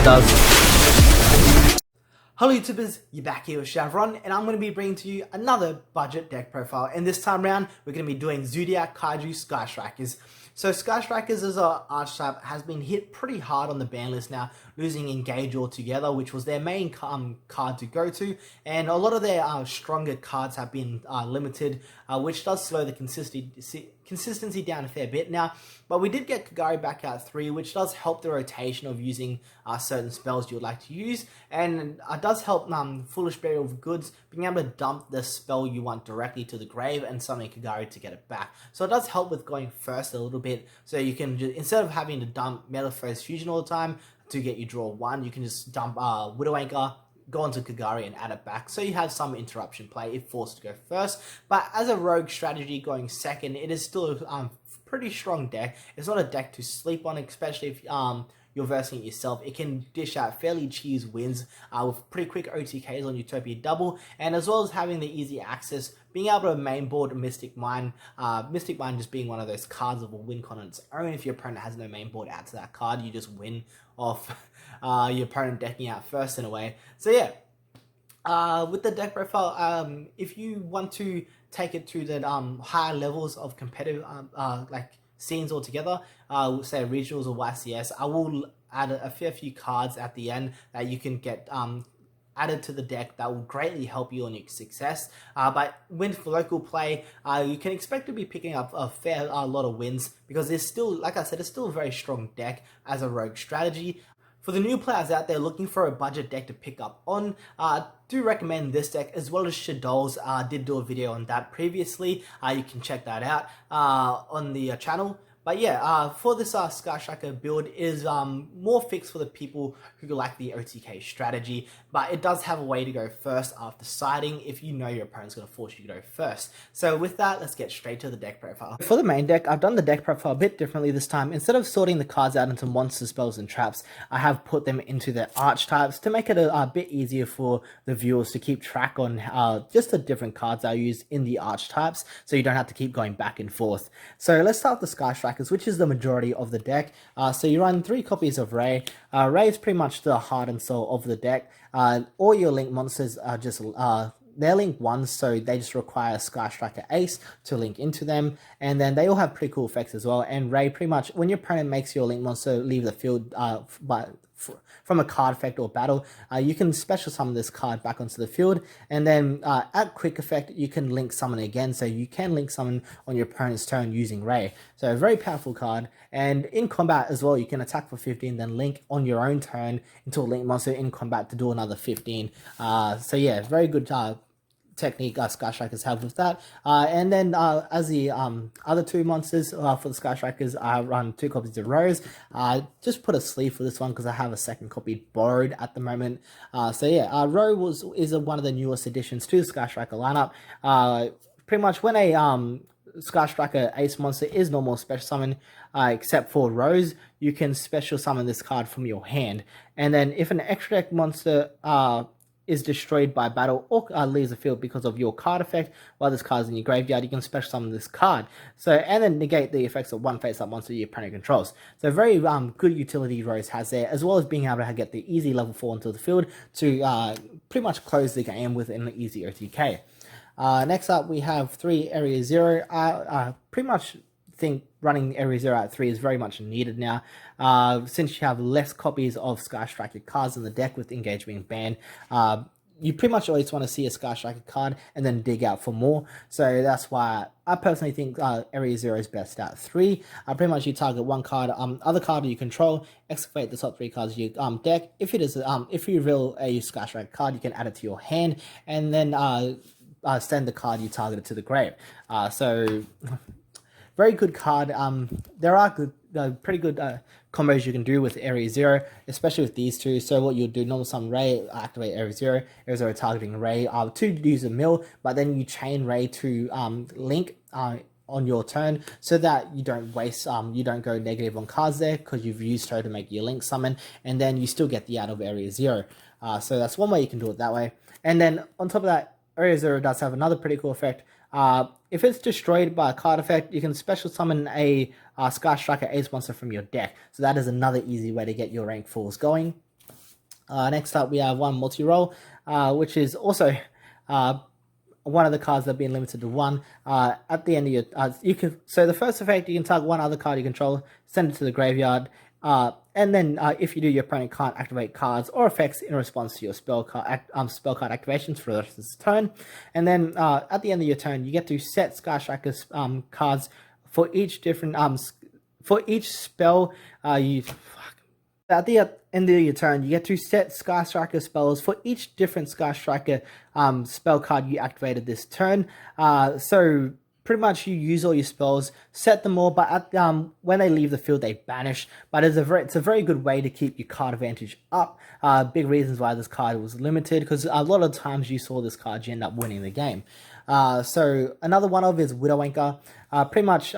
it does. Hello YouTubers, you're back here with Chevron, and I'm going to be bringing to you another budget deck profile. And this time around, we're going to be doing Zodiac Kaiju Sky Strikers. So Sky Strikers as an archetype has been hit pretty hard on the ban list now, losing Engage altogether, which was their main card to go to. And a lot of their stronger cards have been limited, which does slow the consistency down a fair bit now. But we did get Kagari back out 3, which does help the rotation of using certain spells you would like to use. And it does help Foolish Burial of Goods being able to dump the spell you want directly to the grave and summoning Kagari to get it back. So it does help with going first a little bit. So you can just, instead of having to dump Metalphose Fusion all the time to get you draw 1, you can just dump Widow Anchor, go onto Kagari and add it back, so you have some interruption play if forced to go first. But as a rogue strategy going second, it is still a pretty strong deck. It's not a deck to sleep on, especially if you're versing it yourself. It can dish out fairly cheese wins with pretty quick OTKs on Utopia Double, and as well as having the easy access, being able to mainboard Mystic Mine. Mystic Mine just being one of those cards that will win on its own. If your opponent has no mainboard, add to that card, you just win off your opponent decking out first in a way. So yeah, with the deck profile, if you want to take it to the higher levels of competitive like scenes altogether, say regionals or YCS, I will add a fair few cards at the end that you can get added to the deck that will greatly help you on your success. But when for local play, you can expect to be picking up a fair lot of wins, because it's still, like I said, it's still a very strong deck as a rogue strategy. For the new players out there looking for a budget deck to pick up on, do recommend this deck, as well as Shadol's. Did do a video on that previously. You can check that out on the channel. But yeah, for this Sky Striker build is more fixed for the people who like the OTK strategy, but it does have a way to go first after siding if you know your opponent's going to force you to go first. So with that, let's get straight to the deck profile. For the main deck, I've done the deck profile a bit differently this time. Instead of sorting the cards out into monster spells and traps, I have put them into their archetypes to make it a bit easier for the viewers to keep track on just the different cards I use in the archetypes, so you don't have to keep going back and forth. So let's start with the Sky Strikers, which is the majority of the deck. So you run 3 copies of Ray. Ray is pretty much the heart and soul of the deck. All your link monsters are just they're link 1, so they just require Sky Striker Ace to link into them, and then they all have pretty cool effects as well. And Ray, pretty much when your opponent makes your link monster leave the field from a card effect or battle, you can special summon this card back onto the field, and then at quick effect you can link summon again, so you can link summon on your opponent's turn using Ray. So a very powerful card. And in combat as well, you can attack for 15, then link on your own turn into a link monster in combat to do another 15. So yeah, very good technique Sky Strikers have with that. And then as the other 2 monsters for the Sky Strikers, I run 2 copies of Rose. Just put a sleeve for this one because I have a second copy borrowed at the moment. So yeah, Rose is one of the newest additions to the Sky Striker lineup. Pretty much when a Sky Striker Ace monster is normal special summon, except for Rose, you can special summon this card from your hand. And then if an extra deck monster is destroyed by battle or leaves the field because of your card effect while this card is in your graveyard, you can special summon this card. So, and then negate the effects of one face-up monster your opponent controls. So very good utility Rose has there, as well as being able to get the easy level 4 into the field to pretty much close the game with an easy OTK. Next up, we have 3 Area 0. I pretty much think running Area 0 at 3 is very much needed now, since you have less copies of Sky Striker cards in the deck with Engage being banned. You pretty much always want to see a Sky Striker card and then dig out for more. So that's why I personally think Area 0 is best at 3. Pretty much you target one card, other card you control, excavate the top 3 cards of your deck. If it is if you reveal a Sky Striker card, you can add it to your hand, and then send the card you targeted to the grave. So very good card. There are pretty good combos you can do with Area 0, especially with these 2. So what you'll do, normal summon Ray, activate Area 0, Area 0 targeting Ray, to use a mill, but then you chain Ray to link on your turn, so that you don't waste, you don't go negative on cards there, because you've used her to make your link summon, and then you still get the out of Area 0. So that's one way you can do it that way. And then on top of that, Area 0 does have another pretty cool effect. If it's destroyed by a card effect, you can special summon a Sky Striker Ace monster from your deck. So that is another easy way to get your rank 4s going. Next up, we have one multi-roll, which is also one of the cards that have been limited to one. At the end of your, so the first effect, you can target one other card you control, send it to the graveyard, and then if you do, your opponent can't activate cards or effects in response to your spell card activations for the rest of this turn. And then at the end of your turn, you get to set Sky Striker's cards for each different for each spell you. At the end of your turn, you get to set Sky Striker spells for each different Sky Striker spell card you activated this turn. So pretty much you use all your spells, set them all, but at when they leave the field, they banish. But it's a very good way to keep your card advantage up. Big reasons why this card was limited, because a lot of times you saw this card, you end up winning the game. So another one of is Widow Anchor. Pretty much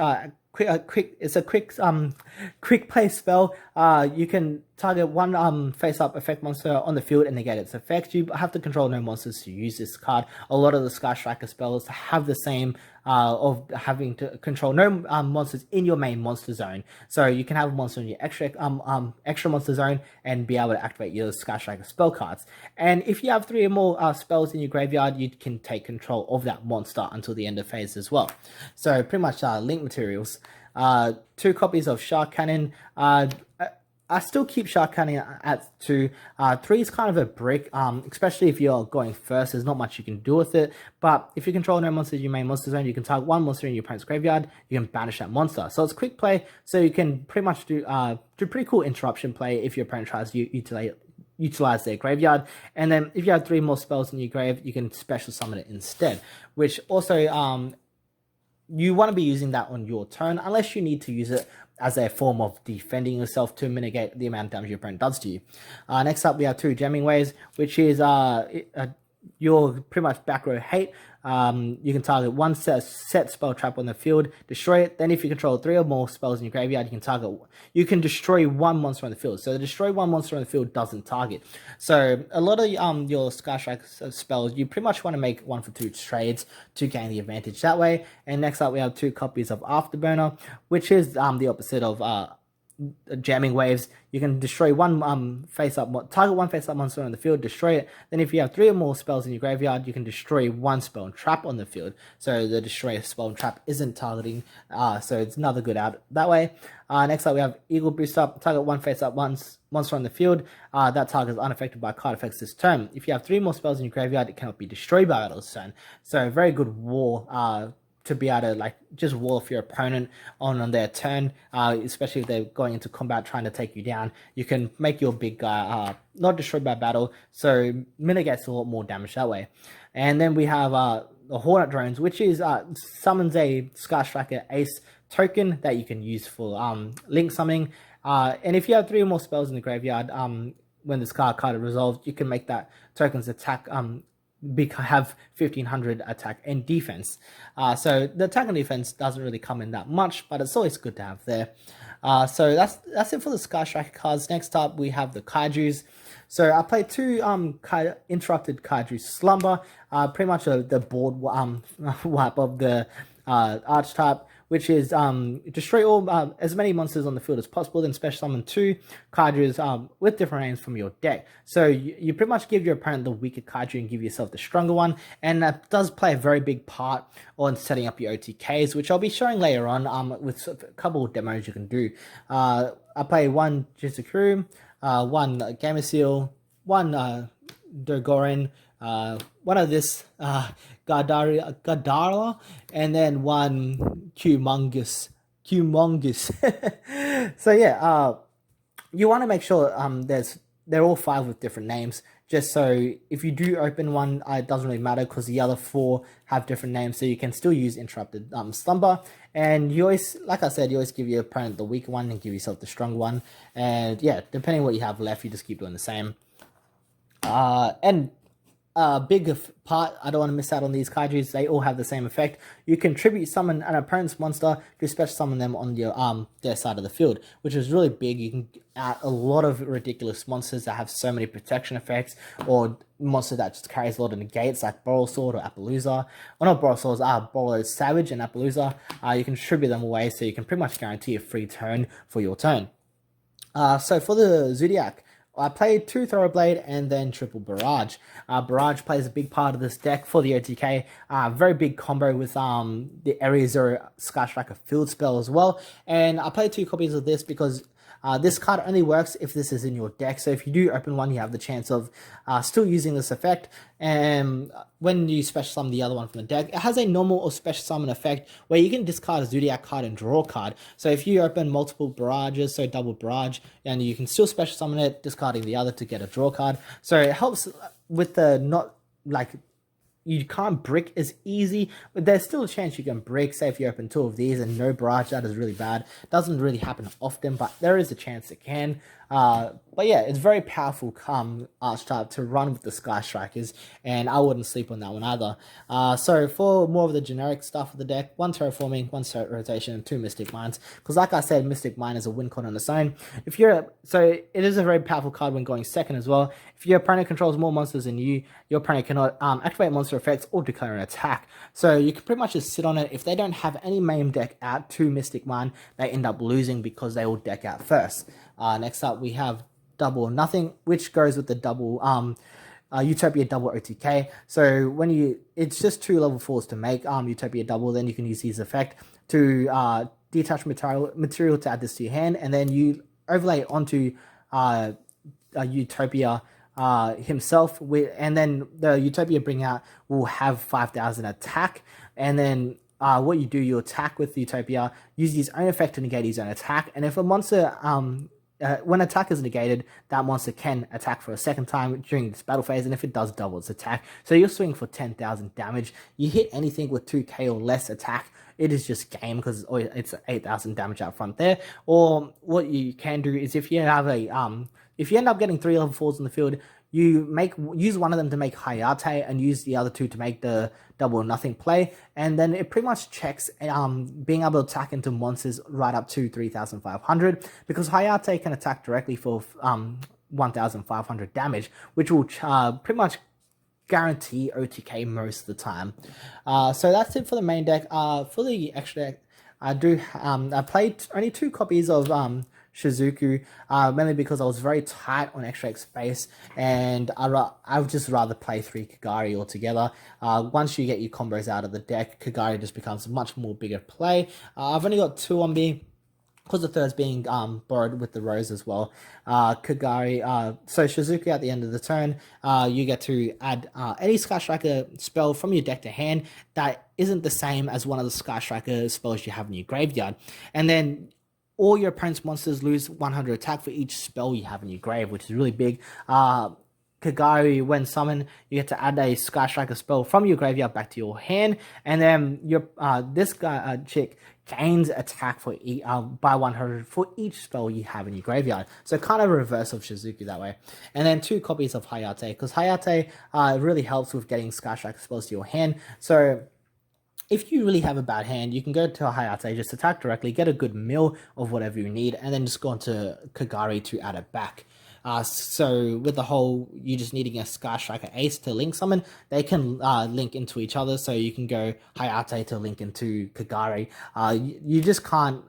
it's a quick play spell. You can target one face-up effect monster on the field and negate its effect. You have to control no monsters to use this card. A lot of the Sky Striker spells have the same of having to control no monsters in your main monster zone. So you can have a monster in your extra monster zone and be able to activate your Sky Striker spell cards. And if you have 3 or more spells in your graveyard, you can take control of that monster until the end of phase as well. So pretty much link materials. 2 copies of Shark Cannon. I still keep Shark Cannon at 2. 3 is kind of a brick, especially if you're going first. There's not much you can do with it. But if you control no monsters in your main monster zone, you can target one monster in your opponent's graveyard. You can banish that monster. So it's quick play. So you can pretty much do pretty cool interruption play if your opponent tries to utilize their graveyard. And then if you have 3 more spells in your grave, you can special summon it instead. Which also you want to be using that on your turn, unless you need to use it as a form of defending yourself to mitigate the amount of damage your opponent does to you. Next up, we have 2 Jamming Waves, which is your pretty much back row hate. You can target one set spell trap on the field, destroy it. Then if you control 3 or more spells in your graveyard, you can destroy one monster on the field. So the destroy one monster on the field doesn't target. So a lot of your Sky Strike spells, you pretty much want to make 1 for 2 trades to gain the advantage that way. And next up, we have 2 copies of Afterburner, which is the opposite of Jamming Waves. You can destroy one target one face-up monster on the field, destroy it. Then if you have 3 or more spells in your graveyard, you can destroy one spell and trap on the field. So the destroy spell and trap isn't targeting, so it's another good out that way. Next up, we have Eagle Boost Up. Target one face-up monster on the field. That target is unaffected by card effects this turn. If you have 3 more spells in your graveyard, it cannot be destroyed by battle this turn. So very good war to be able to just wall off your opponent on their turn, especially if they're going into combat trying to take you down. You can make your big guy not destroyed by battle, so mitigates a lot more damage that way. And then we have the Hornet Drones, which is summons a Sky Striker Ace token that you can use for link summoning. And if you have 3 or more spells in the graveyard, when this card is resolved, you can make that token's attack have 1500 attack and defense. So the attack and defense doesn't really come in that much, but it's always good to have there. So that's it for the Sky Striker cards. Next up, we have the Kaijus. So I played 2 Interrupted Kaiju Slumber, pretty much the board wipe of the archetype, which is destroy all as many monsters on the field as possible, then special summon 2 Kaijus with different names from your deck. So you pretty much give your opponent the weaker Kaiju and give yourself the stronger one, and that does play a very big part on setting up your OTKs, which I'll be showing later on with a couple of demos you can do. I play 1 Jizukuru, 1 Gameciel, 1 Dogoran, one of this Gadara, and then 1 Humongous. So yeah, you want to make sure they're all 5 with different names, just so if you do open one, it doesn't really matter because the other 4 have different names, so you can still use Interrupted Slumber. And you always, like I said, you always give your opponent the weaker one and give yourself the strong one. And yeah, depending on what you have left, you just keep doing the same. And big part, I don't want to miss out on these Kaijus. They all have the same effect. You can tribute summon an opponent's monster to special summon them on your their side of the field, which is really big. You can add a lot of ridiculous monsters that have so many protection effects, or monster that just carries a lot of negates like Boral Sword or Appaloosa. Or not Boral Swords, Boral Savage and Appaloosa. You can tribute them away, so you can pretty much guarantee a free turn for your turn. So for the Zodiac, I played 2 Thoroughblade and then triple Barrage. Barrage plays a big part of this deck for the OTK. Very big combo with the Area Zero Sky Striker field spell as well. And I played 2 copies of this because this card only works if this is in your deck. So if you do open one, you have the chance of still using this effect. And when you special summon the other one from the deck, it has a normal or special summon effect where you can discard a Zodiac card and draw a card. So if you open multiple barrages, so double barrage, and you can still special summon it, discarding the other to get a draw card. So it helps with the not like you can't brick as easy, but there's still a chance you can brick. Say if you open 2 of these and no barrage, that is really bad. Doesn't really happen often, but there is a chance it can. But yeah, it's very powerful archetype to run with the Sky Strikers, and I wouldn't sleep on that one either. So for more of the generic stuff of the deck, 1 Terraforming, 1 Turret Rotation, and 2 Mystic Mines. Because like I said, Mystic Mine is a win con on its own. So it is a very powerful card when going second as well. If your opponent controls more monsters than you, your opponent cannot activate monster effects or declare an attack. So you can pretty much just sit on it. If they don't have any main deck out to Mystic Mine, they end up losing because they will deck out first. Next up, we have Double or Nothing, which goes with the double Utopia double OTK. So it's just 2 level 4s to make Utopia double. Then you can use his effect to detach material to add this to your hand, and then you overlay it onto Utopia himself, and then the Utopia bring out will have 5,000 attack, and then what you do, you attack with Utopia, use his own effect to negate his own attack, and if a monster when attack is negated, that monster can attack for a second time during this battle phase, and if it does, double its attack. So you're swinging for 10,000 damage. You hit anything with 2k or less attack, it is just game because it's 8,000 damage out front there. Or what you can do is if you have if you end up getting 3 level 4s in the field, you use one of them to make Hayate and use the other 2 to make the Double or Nothing play, and then it pretty much checks being able to attack into monsters right up to 3,500, because Hayate can attack directly for 1,500 damage, which will pretty much guarantee OTK most of the time. So that's it for the main deck. For the extra deck, I played only 2 copies of Shizuku, mainly because I was very tight on extra X space, and I would just rather play 3 Kagari altogether. Once you get your combos out of the deck, Kagari just becomes a much more bigger play. I've only got 2 on me, because the third's being borrowed with the Rose as well. Kagari, so Shizuku at the end of the turn, you get to add any Sky Striker spell from your deck to hand that isn't the same as one of the Sky Striker spells you have in your graveyard. And then all your opponent's monsters lose 100 attack for each spell you have in your grave, which is really big. Kagari, when summoned, you get to add a Sky Striker spell from your graveyard back to your hand, and then this chick gains attack for by 100 for each spell you have in your graveyard. So kind of reverse of Shizuku that way. And then 2 copies of Hayate, because Hayate really helps with getting Sky Striker spells to your hand. So if you really have a bad hand, you can go to a Hayate, just attack directly, get a good mill of whatever you need, and then just go into Kagari to add it back. So with the whole, you just needing a Sky Striker Ace to link summon, they can link into each other, so you can go Hayate to link into Kagari. You just can't,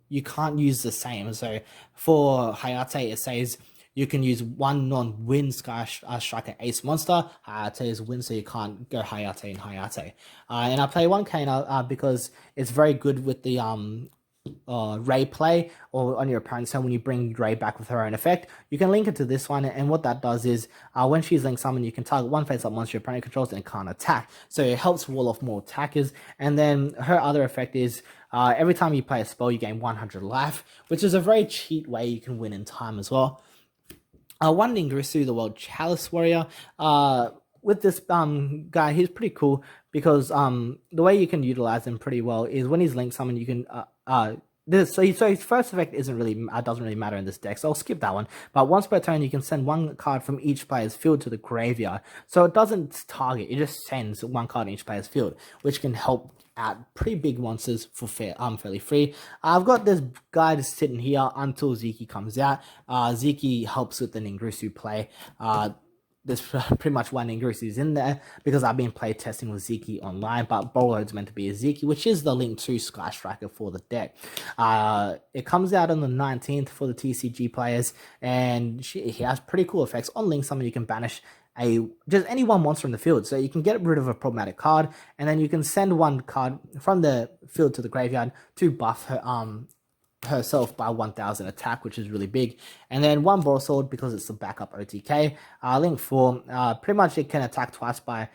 you can't use the same. So for Hayate, it says you can use 1 non-win Sky Striker Ace monster. Hayate is win, so you can't go Hayate and Hayate. And I play 1 Kana because it's very good with the Ray play or on your opponent. So when you bring Ray back with her own effect, you can link it to this one, and what that does is when she's link summoned, you can target 1 face-up monster your opponent controls and can't attack. So it helps wall off more attackers. And then her other effect is every time you play a spell, you gain 100 life, which is a very cheat way you can win in time as well. 1 Ningirsu, the World Chalice Warrior. With this guy, he's pretty cool because the way you can utilize him pretty well is when he's link summoned, you can so his first effect doesn't really matter in this deck, so I'll skip that one. But once per turn, you can send 1 card from each player's field to the graveyard. So it doesn't target; it just sends 1 card in each player's field, which can help out pretty big monsters for fairly free. I've got this guy just sitting here until Ziki comes out. Ziki helps with the Ningirsu play. there's pretty much one Ingress is in there because I've been play testing with Ziki online, but Bolo's meant to be a Ziki, which is the link to Sky Striker for the deck. It comes out on the 19th for the TCG players, and he has pretty cool effects. On Link Summon, you can banish just any one monster in the field, so you can get rid of a problematic card, and then you can send one card from the field to the graveyard to buff herself by 1000 attack, which is really big. And then one Broadsword because it's the backup OTK. Link 4, pretty much it can attack twice by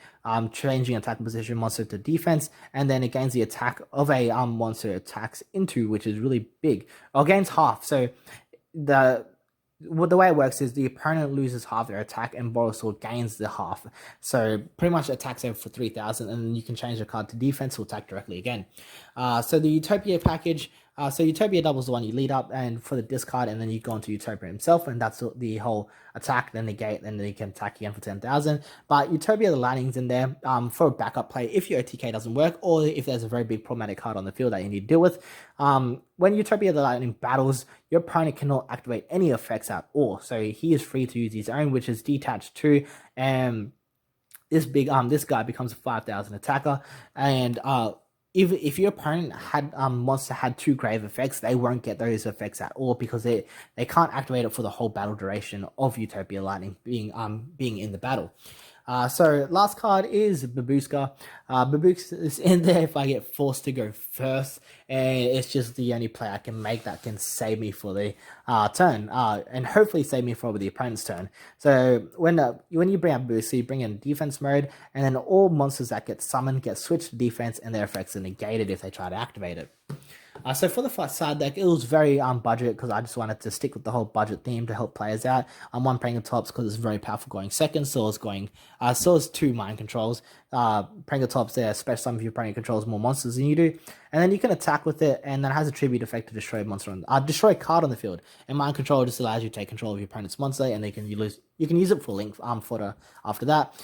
changing attack position monster to defense, and then it gains the attack of a monster attacks into, which is really big, or gains half. So the way it works is the opponent loses half their attack and Broadsword gains the half. So pretty much attacks over for 3000, and then you can change the card to defense or attack directly again. So the Utopia package, so Utopia doubles the one you lead up and for the discard, and then you go into Utopia himself, and that's the whole attack, then negate, then they can attack again for 10,000. But Utopia, the lightning's in there for a backup play if your OTK doesn't work, or if there's a very big problematic card on the field that you need to deal with. When Utopia the Lightning battles, your opponent cannot activate any effects at all, so he is free to use his own, which is detached too, and this guy becomes a 5,000 attacker. And if your opponent had monster had 2 grave effects, they won't get those effects at all because they can't activate it for the whole battle duration of Utopia Lightning being in the battle. So last card is Babushka. Babushka is in there if I get forced to go first, and it's just the only play I can make that can save me for the turn, and hopefully save me for the opponent's turn. So when you bring up Babushka, you bring in defense mode, and then all monsters that get summoned get switched to defense, and their effects are negated if they try to activate it. So for the side deck, it was very budget because I just wanted to stick with the whole budget theme to help players out. One Prangatops because it's very powerful going second, so is 2 mind controls. Prangatops there, especially some of you Prang controls more monsters than you do, and then you can attack with it, and then it has a tribute effect to destroy a monster destroy a card on the field. And mind control just allows you to take control of your opponent's monster, and you can use it for link fodder after that.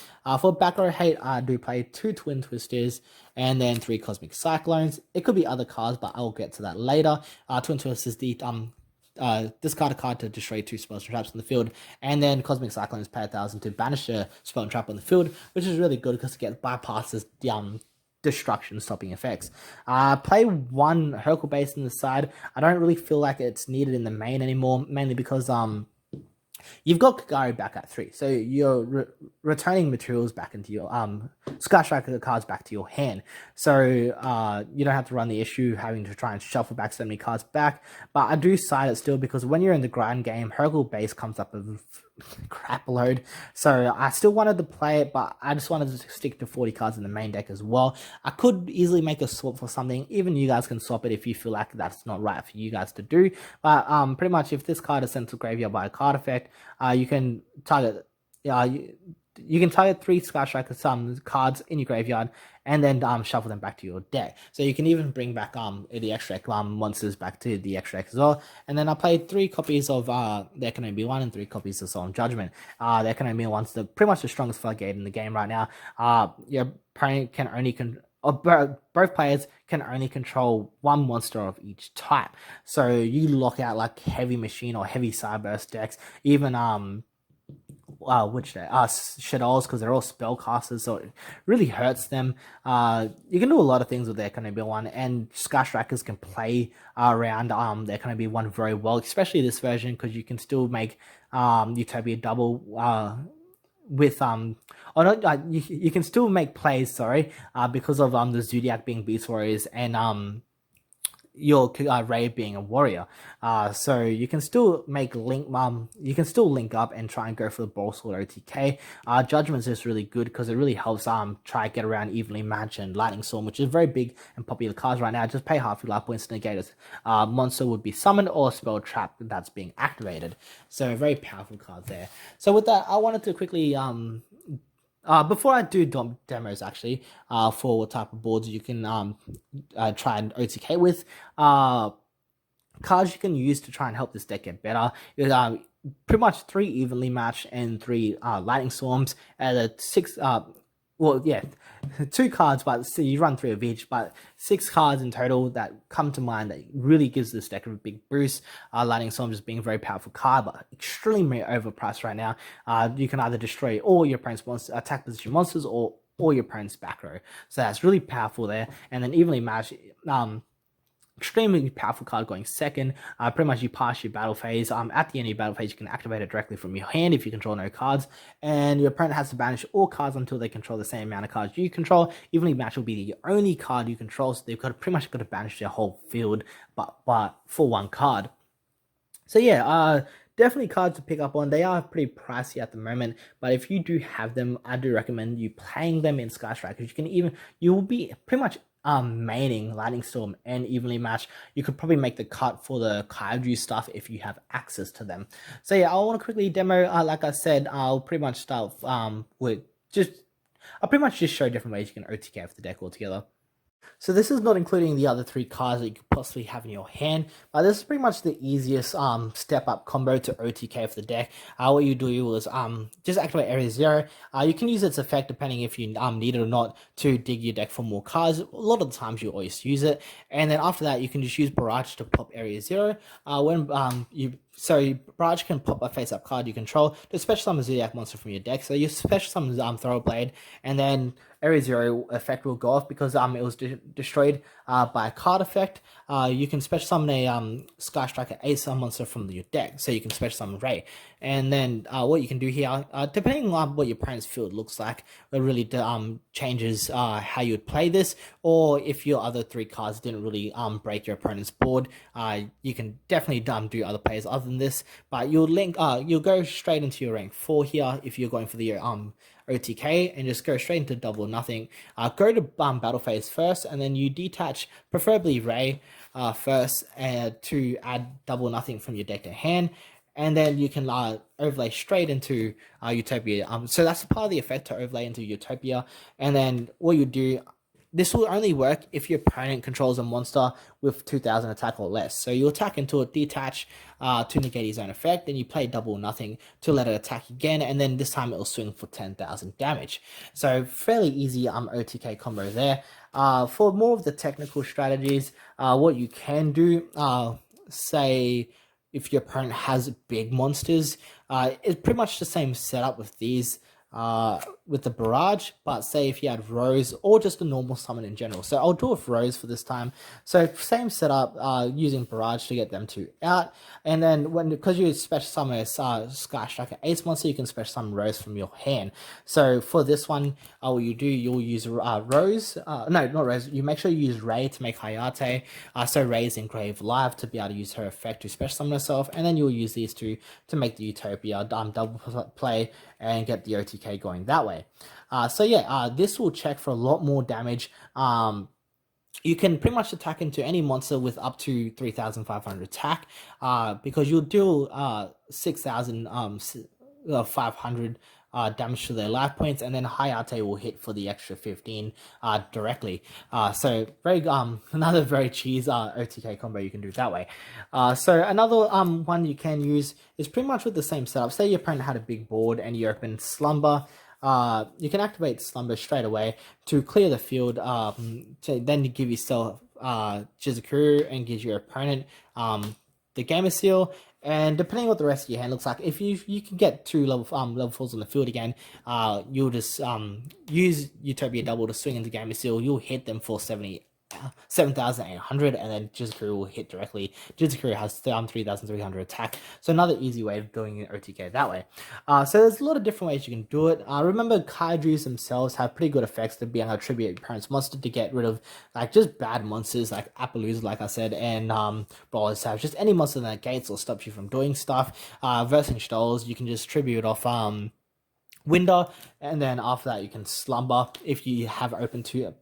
For back row hate, I do play 2 Twin Twisters and then 3 Cosmic Cyclones. It could be other cards, but I'll get to that later. Twin Twisters, discard a card to destroy 2 spells and traps on the field, and then Cosmic Cyclones pay 1000 to banish a spell and trap on the field, which is really good because it gets bypasses destruction stopping effects. Play 1 Hercule base in the side. I don't really feel like it's needed in the main anymore, mainly because you've got Kagari back at 3, so you're returning materials back into your Sky Striker cards back to your hand. So you don't have to run the issue having to try and shuffle back so many cards back. But I do side it still because when you're in the grind game, Hercule base comes up with crap load. So I still wanted to play it, but I just wanted to stick to 40 cards in the main deck as well. I could easily make a swap for something. Even you guys can swap it if you feel like that's not right for you guys to do. But pretty much if this card is sent to graveyard by a card effect, you can target you can target 3 Sky Striker cards in your graveyard and then shuffle them back to your deck. So you can even bring back the extra deck monsters back to the extra deck as well. And then I played 3 copies of There Can Only Be One and 3 copies of Solemn Judgment. There Can Only Be One's pretty much the strongest floodgate in the game right now. Your opponent can only both players can only control 1 monster of each type. So you lock out like Heavy Machine or Heavy Cyburst decks, even Shadows, because they're all spellcasters, so it really hurts them. You can do a lot of things with There Can Only Be One, and Sky Strikers can play around There Can Only Be One very well, especially this version, because you can still make Utopia double with you can still make plays, because of the Zodiac being Beast Warriors and your Ray being a warrior, so you can still make you can still link up and try and go for the Broadsword OTK. Judgment's just really good because it really helps try to get around Evenly Match and Lightning Storm, which is very big and popular cards right now. Just pay half your life points to negate a monster would be summoned or a spell trap that's being activated. So very powerful card there. So with that, I wanted to quickly before I do demos, actually, for what type of boards you can try and OTK with, cards you can use to try and help this deck get better. Pretty much 3 Evenly Matched and 3 Lightning Storms, 6 well, yeah, 2 cards, but see, you run 3 of each, but 6 cards in total that come to mind that really gives this deck a big boost. Lightning Storm just being a very powerful card, but extremely overpriced right now. You can either destroy all your opponent's attack position monsters or all your opponent's back row. So that's really powerful there. And then evenly matched, extremely powerful card going second. Pretty much you pass your battle phase. At the end of your battle phase, you can activate it directly from your hand if you control no cards, and your opponent has to banish all cards until they control the same amount of cards you control. Evenly match will be the only card you control, so they've got pretty much got to banish their whole field, but for 1 card. So yeah, definitely cards to pick up on. They are pretty pricey at the moment, but if you do have them, I do recommend you playing them in Sky Strikers. You will be pretty much maining Lightning Storm and Evenly Match. You could probably make the cut for the Kaiju stuff if you have access to them. So yeah, I want to quickly demo. Like I said, I'll pretty much start with I'll pretty much just show different ways you can OTK the deck altogether. So this is not including the other 3 cards that you could possibly have in your hand, but this is pretty much the easiest step up combo to OTK for the deck. What you do is just activate Area 0. You can use its effect depending if you need it or not to dig your deck for more cards. A lot of the times you always use it, and then after that you can just use Barrage to pop Area 0. So Barrage can pop a face-up card you control to special summon a Zodiac monster from your deck. So you special summon Throwerblade, and then Area 0 effect will go off because it was destroyed by a card effect. You can special summon a Sky Striker Ace monster from your deck, so you can special summon Ray. And then what you can do here, depending on what your opponent's field looks like, it really changes how you would play this. Or if your other 3 cards didn't really break your opponent's board, you can definitely do other plays other than this. But you'll go straight into your rank 4 here if you're going for the OTK, and just go straight into double nothing. Go to battle phase first, and then you detach preferably Ray first to add double nothing from your deck to hand, and then you can overlay straight into Utopia. So that's part of the effect, to overlay into Utopia, and then what you do. This will only work if your opponent controls a monster with 2000 attack or less. So you attack into it, detach to negate his own effect, then you play double nothing to let it attack again, and then this time it will swing for 10,000 damage. So fairly easy OTK combo there. For more of the technical strategies, what you can do, say if your opponent has big monsters, it's pretty much the same setup with these. With the Barrage, but say if you had Rose or just a normal summon in general. So I'll do with Rose for this time. So same setup, using Barrage to get them 2 out, and then because you special summon a Sky Striker Ace monster, you can special summon Rose from your hand. So for this one, what you do, you'll use Rose. No, not Rose. You make sure you use Ray to make Hayate. So Ray's engraved live to be able to use her effect to special summon herself, and then you'll use these 2 to make the Utopia double play and get the OTK going that way. So yeah, this will check for a lot more damage. You can pretty much attack into any monster with up to 3,500 attack, because you'll deal 6,500 damage to their life points, and then Hayate will hit for the extra 15 directly. So another very cheese OTK combo you can do that way. So another one you can use is pretty much with the same setup. Say your opponent had a big board and you open Slumber. You can activate Slumber straight away to clear the field, to then give yourself Chizukuru and gives your opponent the Gamer Seal. And depending on what the rest of your hand looks like, if you can get 2 level 4s on the field again, you'll just use Utopia Double to swing into Gamer Seal. You'll hit them for 7,800, and then Chizukuru will hit directly. Chizukuru has 3,300 attack, so another easy way of doing an OTK that way. So there's a lot of different ways you can do it. Remember, Kaijus themselves have pretty good effects to be able to attribute parents monster to get rid of just bad monsters like Appaloosa, like I said, and Brawler Savage. Just any monster that gates or stops you from doing stuff. Versing Stoles, you can just tribute off Winder, and then after that you can Slumber if you have open to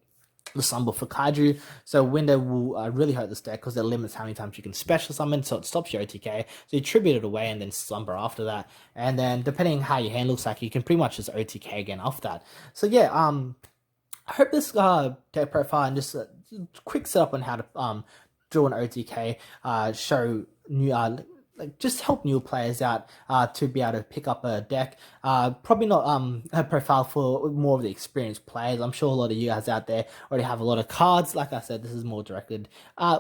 the Slumber for Kaiju. So Winder will really hurt this deck because it limits how many times you can special summon, so it stops your OTK. So you tribute it away and then Slumber after that. And then depending how your hand looks like, you can pretty much just OTK again after that. So yeah, I hope this deck profile and just quick setup on how to do an OTK, show new like just help new players out to be able to pick up a deck. Probably not a profile for more of the experienced players. I'm sure a lot of you guys out there already have a lot of cards. Like I said, this is more directed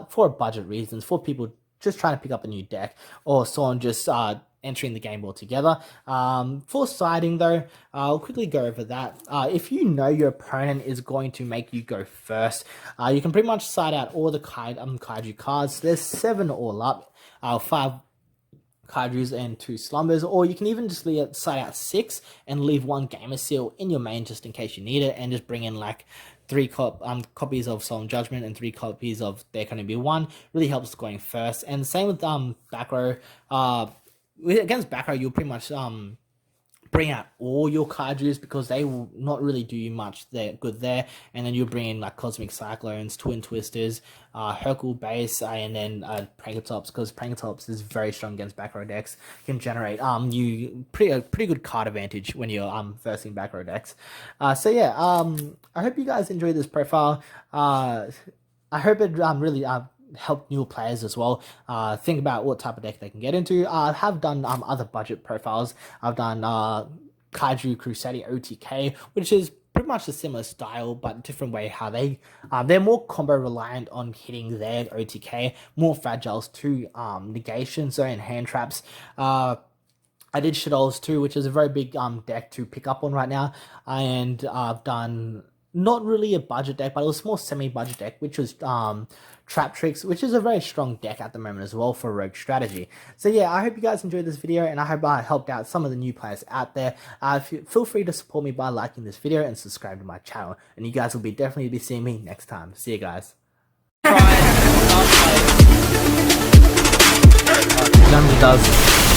for budget reasons, for people just trying to pick up a new deck, or someone just entering the game altogether. For siding though, I'll quickly go over that. If you know your opponent is going to make you go first, you can pretty much side out all the Kaiju cards. There's 7 all up, 5 Kaijus and 2 slumbers, or you can even just side out 6 and leave 1 gamer seal in your main just in case you need it, and just bring in like 3 copies of Solemn Judgment and 3 copies of There Can Only Be One. Really helps going first. And same with back row. Against back row, you'll pretty much bring out all your Kaijus because they will not really do you much good there, and then you'll bring in like Cosmic Cyclones, Twin Twisters, Hercule Base, and then Prankatops, because Prankatops is very strong against back row decks. Can generate you pretty good card advantage when you're versing back row decks. So yeah, I hope you guys enjoyed this profile. I hope it really help new players as well think about what type of deck they can get into. I have done other budget profiles. I've done Kaiju Crusader OTK, which is pretty much a similar style but different way how they're more combo reliant on hitting their OTK, more fragiles to negation, so in hand traps. I did Shadows too, which is a very big deck to pick up on right now, and I've done not really a budget deck, but it was more semi-budget deck, which was Trap Tricks, which is a very strong deck at the moment as well for rogue strategy. So yeah, I hope you guys enjoyed this video, and I hope I helped out some of the new players out there. Feel free to support me by liking this video and subscribe to my channel, and you guys will definitely be seeing me next time. See you guys. Does